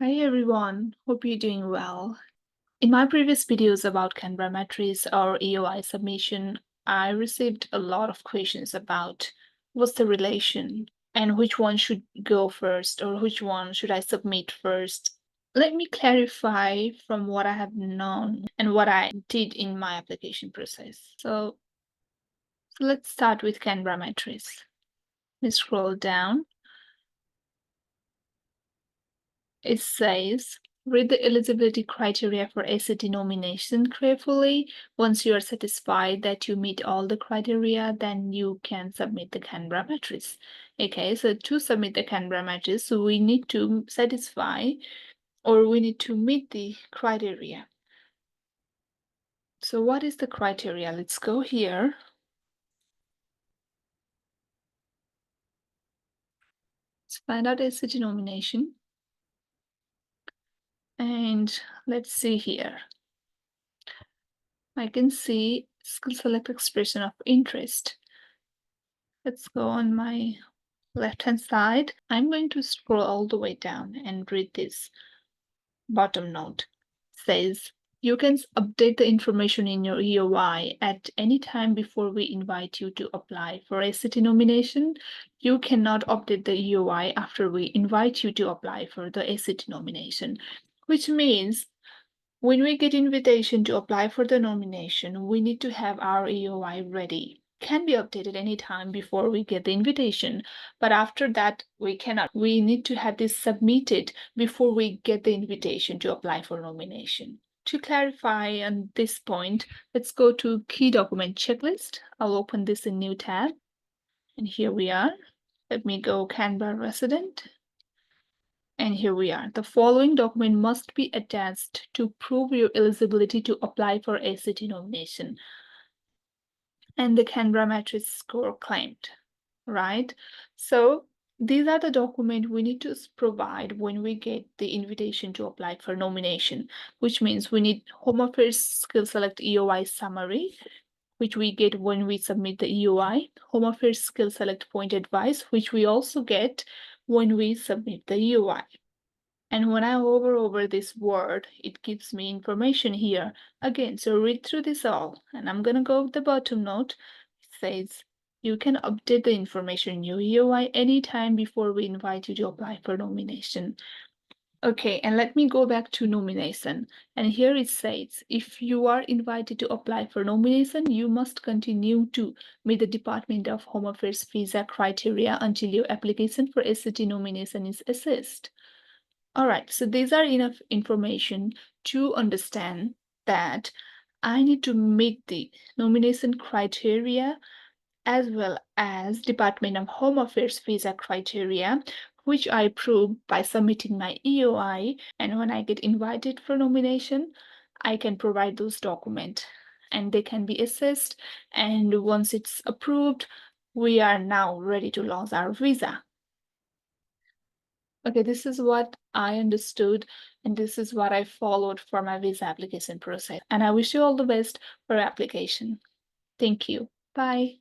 Hi everyone, hope you're doing well. In my previous videos about Canberra Matrix or EOI submission, I received a lot of questions about what's the relation and which one should go first or which one should I submit first. Let me clarify from what I have known and what I did in my application process. So let's start with Canberra Matrix. Let's scroll down. It says, read the eligibility criteria for ACT nomination carefully. Once you are satisfied that you meet all the criteria, then you can submit the Canberra Matrix. Okay, so to submit the Canberra Matrix, we need to satisfy or we need to meet the criteria. So what is the criteria? Let's go here. Let's find out ACT nomination. And let's see here. I can see skill select expression of interest. Let's go on my left-hand side. I'm going to scroll all the way down and read this bottom note. It says, you can update the information in your EOI at any time before we invite you to apply for a city nomination. You cannot update the EOI after we invite you to apply for the ACT nomination, which means when we get invitation to apply for the nomination, we need to have our EOI ready. Can be updated anytime before we get the invitation, but after that we cannot. We need to have this submitted before we get the invitation to apply for nomination. To clarify on this point, let's go to key document checklist. I'll open this in new tab, and here we are. Let me go Canberra resident. And here we are. The following document must be attached to prove your eligibility to apply for ACT nomination and the Canberra Matrix score claimed, right? So these are the documents we need to provide when we get the invitation to apply for nomination, which means we need Home Affairs Skill Select EOI summary, which we get when we submit the EOI, Home Affairs Skill Select point advice, which we also get when we submit the EOI. And when I hover over this word, it gives me information here. Again, so read through this all. And I'm going to go with the bottom note. It says, you can update the information in your EOI anytime before we invite you to apply for nomination. Okay, and let me go back to nomination. And here it says, if you are invited to apply for nomination, you must continue to meet the Department of Home Affairs visa criteria until your application for ACT nomination is assessed. All right, so these are enough information to understand that I need to meet the nomination criteria as well as Department of Home Affairs visa criteria, which I prove by submitting my EOI. And when I get invited for nomination, I can provide those documents and they can be assessed. And once it's approved, we are now ready to launch our visa. Okay, this is what I understood, and this is what I followed for my visa application process. And I wish you all the best for your application. Thank you. Bye.